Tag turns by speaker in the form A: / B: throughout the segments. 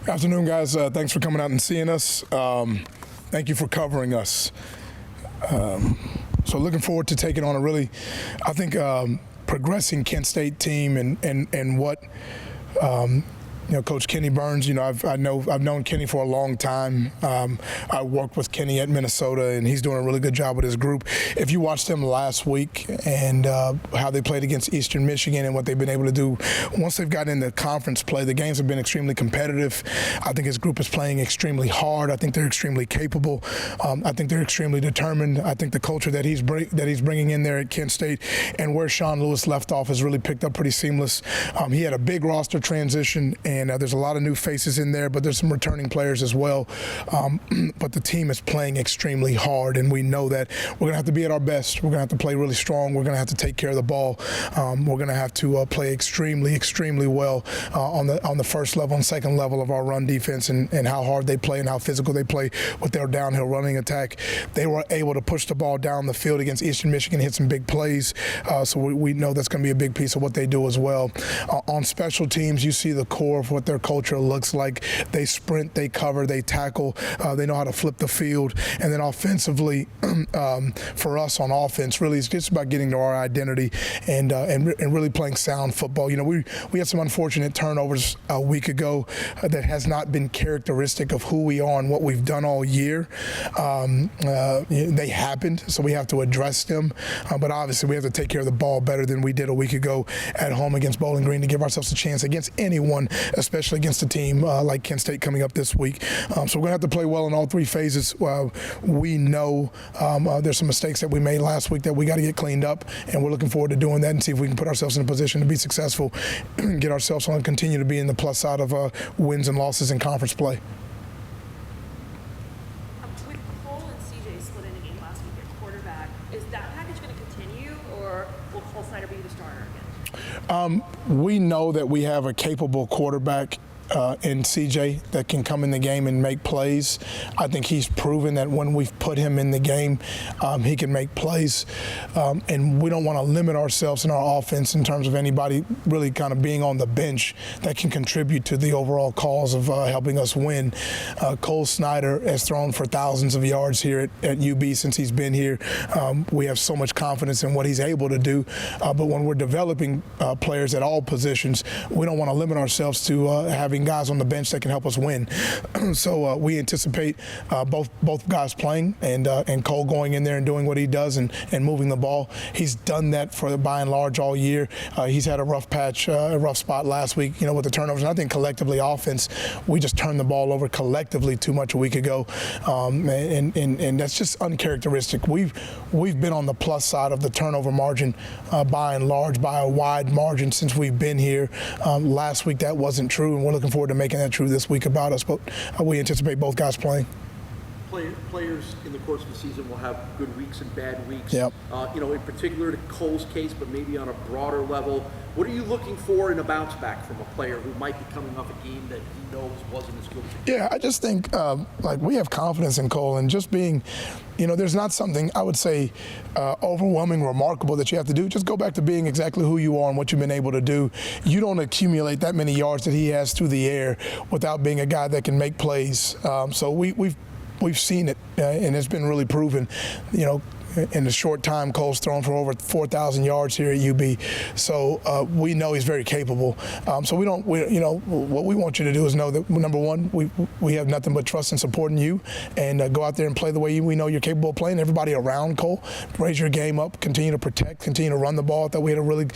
A: Afternoon, guys. Thanks for coming out and seeing us. Thank you for covering us. So looking forward to taking on a really, I think, progressing Kent State team and what Coach Kenny Burns. I've known Kenny for a long time. I worked with Kenny at Minnesota, and he's doing a really good job with his group. If you watched them last week and how they played against Eastern Michigan and what they've been able to do once they've gotten into conference play, the games have been extremely competitive. I think his group is playing extremely hard. I think they're extremely capable. I think they're extremely determined. I think the culture that he's bringing in there at Kent State and where Sean Lewis left off has really picked up pretty seamless. He had a big roster transition. And there's a lot of new faces in there, but there's some returning players as well. But the team is playing extremely hard, and we know that we're going to have to be at our best. We're going to have to play really strong. We're going to have to take care of the ball. We're going to have to play extremely well on the first level and second level of our run defense and how hard they play and how physical they play with their downhill running attack. They were able to push the ball down the field against Eastern Michigan, hit some big plays. So we know that's going to be a big piece of what they do as well. On special teams, you see the core of what their culture looks like. They sprint, they cover, they tackle, they know how to flip the field. And then offensively, for us on offense, really it's just about getting to our identity and really playing sound football. We had some unfortunate turnovers a week ago that has not been characteristic of who we are and what we've done all year. They happened, so we have to address them. But obviously we have to take care of the ball better than we did a week ago at home against Bowling Green to give ourselves a chance against anyone, especially against a team like Kent State coming up this week. So we're going to have to play well in all three phases. We know there's some mistakes that we made last week that we got to get cleaned up, and we're looking forward to doing that and see if we can put ourselves in a position to be successful and get ourselves on and continue to be in the plus side of wins and losses in conference play.
B: With Cole and CJ splitting the game last week at quarterback, is that package going to continue, or will Cole Snyder be the starter again?
A: We know that we have a capable quarterback in CJ that can come in the game and make plays. I think he's proven that when we've put him in the game, he can make plays. And we don't want to limit ourselves in our offense in terms of anybody really kind of being on the bench that can contribute to the overall cause of helping us win. Cole Snyder has thrown for thousands of yards here at UB since he's been here. We have so much confidence in what he's able to do. But when we're developing players at all positions, we don't want to limit ourselves to having guys on the bench that can help us win. So we anticipate both guys playing and Cole going in there and doing what he does and moving the ball. He's done that for by and large all year. He's had a rough patch, a rough spot last week, with the turnovers. And I think collectively offense, we just turned the ball over collectively too much a week ago, and that's just uncharacteristic. We've been on the plus side of the turnover margin by and large, by a wide margin since we've been here. Last week that wasn't true, and we're looking forward to making that true this week about us, but we anticipate both guys playing.
C: Players in the course of the season will have good weeks and bad weeks.
A: Yep.
C: In particular to Cole's case, but maybe on a broader level, what are you looking for in a bounce back from a player who might be coming off a game that he knows wasn't as good as it?
A: Yeah, I just think we have confidence in Cole, and just being, there's not something I would say overwhelming, remarkable that you have to do. Just go back to being exactly who you are and what you've been able to do. You don't accumulate that many yards that he has through the air without being a guy that can make plays. So we've seen it, and it's been really proven. In the short time, Cole's thrown for over 4,000 yards here at UB. So we know he's very capable. So what we want you to do is know that, number one, we have nothing but trust and support in you, and go out there and play the way we know you're capable of playing. Everybody around Cole, raise your game up, continue to protect, continue to run the ball. I thought we had a really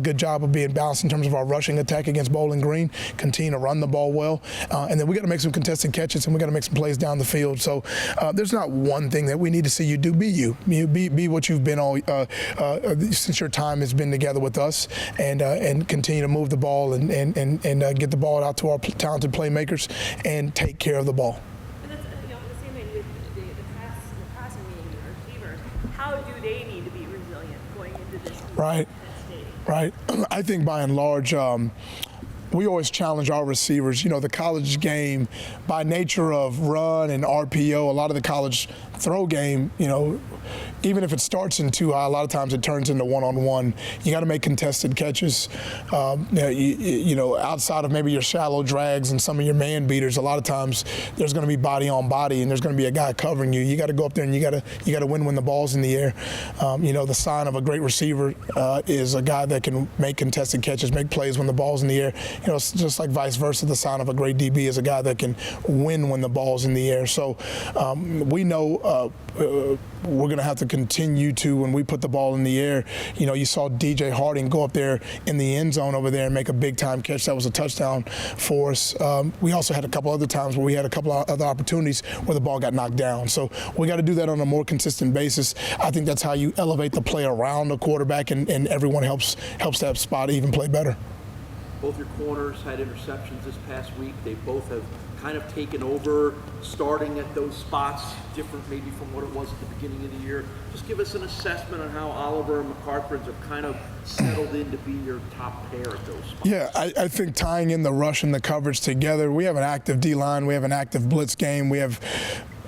A: good job of being balanced in terms of our rushing attack against Bowling Green. Continue to run the ball well. And then we got to make some contested catches, and we got to make some plays down the field. So there's not one thing that we need to see you do. Be you. Be what you've been all since your time has been together with us, and continue to move the ball and get the ball out to our talented playmakers and take care of the ball.
B: And that's the same way with the passing game, the receivers. How do they need to be resilient going into this?
A: Right. I think by and large, we always challenge our receivers. The college game, by nature of run and RPO, a lot of the college throw game, even if it starts in too high, a lot of times it turns into one-on-one. You got to make contested catches. You know, outside of maybe your shallow drags and some of your man beaters, a lot of times there's going to be body on body, and there's going to be a guy covering you. You got to go up there and you got to win when the ball's in the air. You know, the sign of a great receiver is a guy that can make contested catches, make plays when the ball's in the air. You know, it's just like vice versa. The sign of a great DB is a guy that can win when the ball's in the air. So we know we're going to have to continue to, when we put the ball in the air. You know, you saw DJ Harding go up there in the end zone over there and make a big time catch. That was a touchdown for us. We also had a couple other times where we had a couple of other opportunities where the ball got knocked down. So we got to do that on a more consistent basis. I think that's how you elevate the play around the quarterback, and everyone helps that spot even play better.
C: Both your corners had interceptions this past week. They both have kind of taken over, starting at those spots, different maybe from what it was at the beginning of the year. Just give us an assessment on how Oliver and McCarthy have kind of settled in to be your top pair at those spots.
A: Yeah, I think tying in the rush and the coverage together, we have an active D-line, we have an active blitz game, we have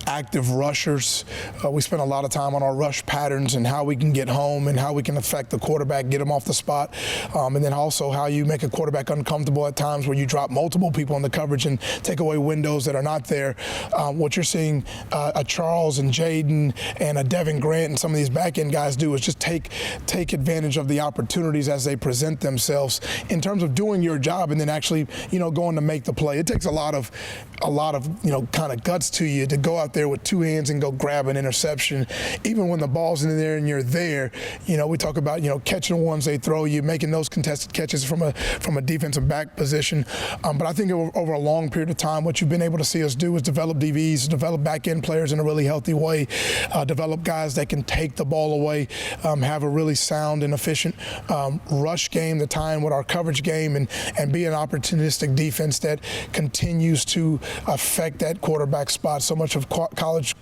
A: active rushers. We spend a lot of time on our rush patterns and how we can get home and how we can affect the quarterback, get him off the spot, and then also how you make a quarterback uncomfortable at times where you drop multiple people in the coverage and take away windows that are not there. What you're seeing a Charles and Jaden and a Devin Grant and some of these back-end guys do is just take advantage of the opportunities as they present themselves in terms of doing your job and then actually, you know, going to make the play. It takes a lot of you know, kind of guts to you to go out there with two hands and go grab an interception. Even when the ball's in there and you're there, you know, we talk about, you know, catching the ones they throw you, making those contested catches from a defensive back position. But I think over a long period of time, what you've been able to see us do is develop DVs, develop back-end players in a really healthy way, develop guys that can take the ball away, have a really sound and efficient rush game to tie in with our coverage game, and be an opportunistic defense that continues to affect that quarterback spot. So much of college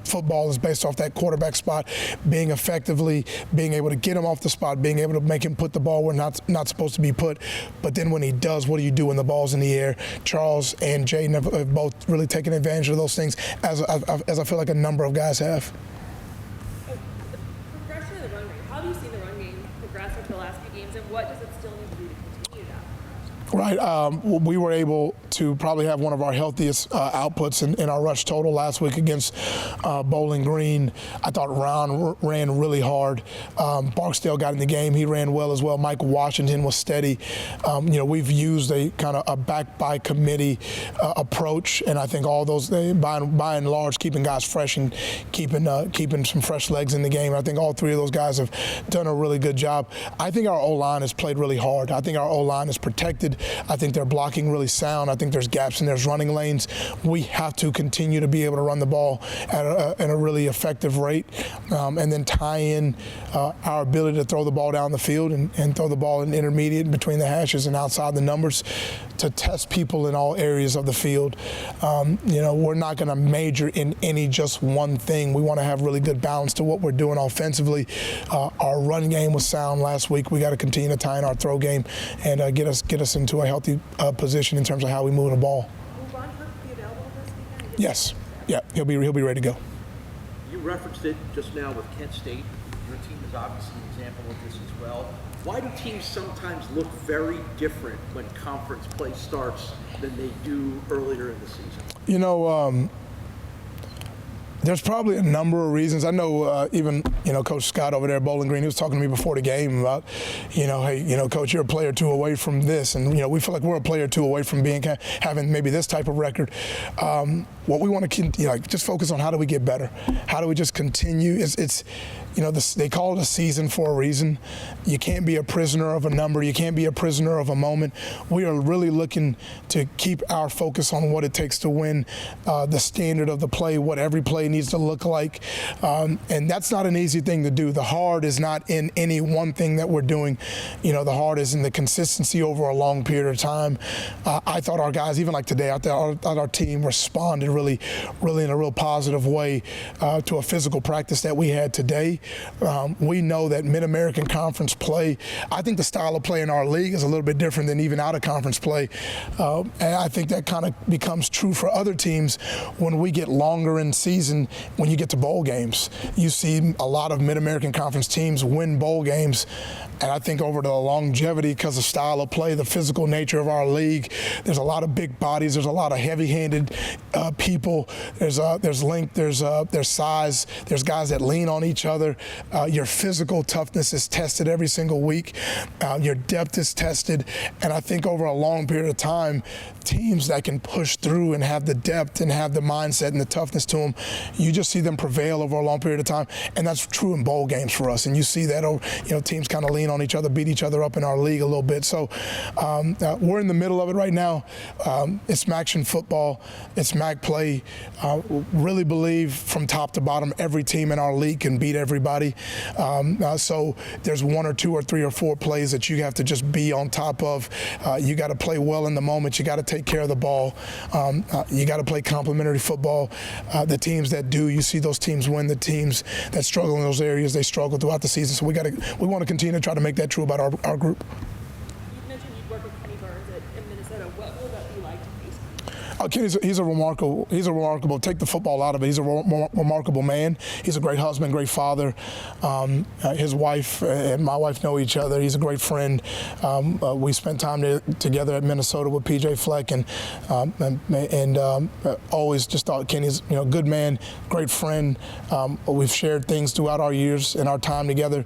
A: football is based off that quarterback spot, being able to get him off the spot, being able to make him put the ball where not supposed to be put. But then when he does, what do you do when the ball's in the air? Charles and Jaden have both really taken advantage of those things, as I feel like a number of guys have.
B: The progression of the run game. How do you see the run game progress over the last few games, and what does it still need to do to continue that?
A: Right. We were able to probably have one of our healthiest outputs in our rush total last week against Bowling Green. I thought Ron ran really hard. Barksdale got in the game. He ran well as well. Mike Washington was steady. You know, we've used a kind of a back by committee approach, and I think all those, by and large, keeping guys fresh and keeping some fresh legs in the game. I think all three of those guys have done a really good job. I think our O-line has played really hard. I think our O-line is protected. I think they're blocking really sound. I think there's gaps and there's running lanes. We have to continue to be able to run the ball at a really effective rate, and then tie in our ability to throw the ball down the field and throw the ball in intermediate between the hashes and outside the numbers to test people in all areas of the field. You know, we're not going to major in any just one thing. We want to have really good balance to what we're doing offensively. Our run game was sound last week. We got to continue to tie in our throw game and get us into a healthy position in terms of how we move the ball.
B: Will Ron Kirk be available this weekend?
A: Yes. Yeah, he'll be ready to go.
C: You referenced it just now with Kent State. Your team is obviously an example of this as well. Why do teams sometimes look very different when conference play starts than they do earlier in the season?
A: You know, there's probably a number of reasons. I know even, you know, Coach Scott over there at Bowling Green, he was talking to me before the game about, you know, hey, you know, Coach, you're a player or two away from this. And, you know, we feel like we're a player or two away from having maybe this type of record. What we want to, you know, just focus on how do we get better? How do we just continue? It's you know, they call it a season for a reason. You can't be a prisoner of a number. You can't be a prisoner of a moment. We are really looking to keep our focus on what it takes to win, the standard of the play, what every play needs to look like. And that's not an easy thing to do. The hard is not in any one thing that we're doing. You know, the hard is in the consistency over a long period of time. I thought our guys, even like today, I thought our team responded really in a real positive way to a physical practice that we had today. We know that Mid-American Conference play, I think the style of play in our league is a little bit different than even out of conference play. And I think that kind of becomes true for other teams when we get longer in season happen when you get to bowl games. You see a lot of Mid-American Conference teams win bowl games, and I think over the longevity, because of style of play, the physical nature of our league, there's a lot of big bodies, there's a lot of heavy-handed people, there's length, there's size, there's guys that lean on each other. Your physical toughness is tested every single week. Your depth is tested, and I think over a long period of time, teams that can push through and have the depth and have the mindset and the toughness to them, you just see them prevail over a long period of time, and that's true in bowl games for us. And you see that, teams kind of lean on each other, beat each other up in our league a little bit. So we're in the middle of it right now. It's MACtion football. It's MAC play. Really believe from top to bottom, every team in our league can beat everybody. So there's 1 or 2 or 3 or 4 plays that you have to just be on top of. You got to play well in the moment. You got to take care of the ball. You got to play complementary football. The teams that do, you see those teams win. The teams that struggle in those areas, they struggle throughout the season. So we want to continue to try to make that true about our group.
B: You mentioned you'd work with Kenny Burns in Minnesota. What will that be like to face him?
A: Kenny's he's a remarkable. Take the football out of it. He's a remarkable man. He's a great husband, great father. His wife and my wife know each other. He's a great friend. We spent time together at Minnesota with PJ Fleck, and always just thought Kenny's a good man, great friend. We've shared things throughout our years and our time together.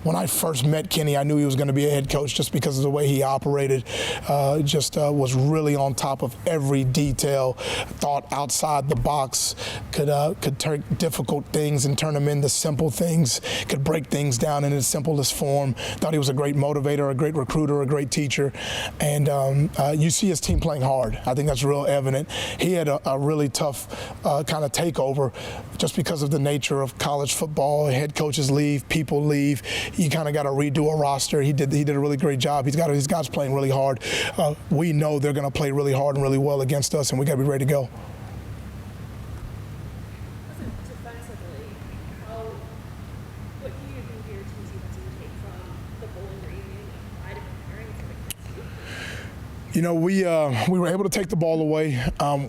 A: When I first met Kenny, I knew he was going to be a head coach just because of the way he operated. Was really on top of every detail, thought outside the box, could take difficult things and turn them into simple things, could break things down in its simplest form. Thought he was a great motivator, a great recruiter, a great teacher. And you see his team playing hard. I think that's real evident. He had a really tough kind of takeover just because of the nature of college football. Head coaches leave, people leave. You kind of got to redo a roster. He did a really great job. He's got his guys playing really hard. We know they're going to play really hard and really well against us, and we got to be ready to go.
B: Listen, defensively, what do you think your team's defense would take from the Bowling Green and apply to preparing for the
A: We were able to take the ball away.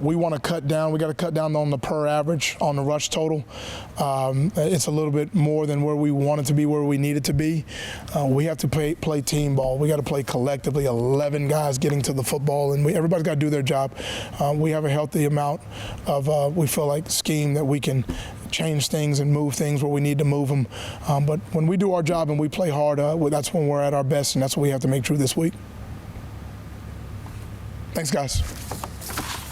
A: We want to cut down. We got to cut down on the per average on the rush total. It's a little bit more than where we want it to be, where we need it to be. We have to play team ball. We got to play collectively. 11 guys getting to the football, and everybody's got to do their job. We have a healthy amount of we feel like scheme that we can change things and move things where we need to move them. But when we do our job and we play hard, that's when we're at our best, and that's what we have to make true this week. Thanks, guys.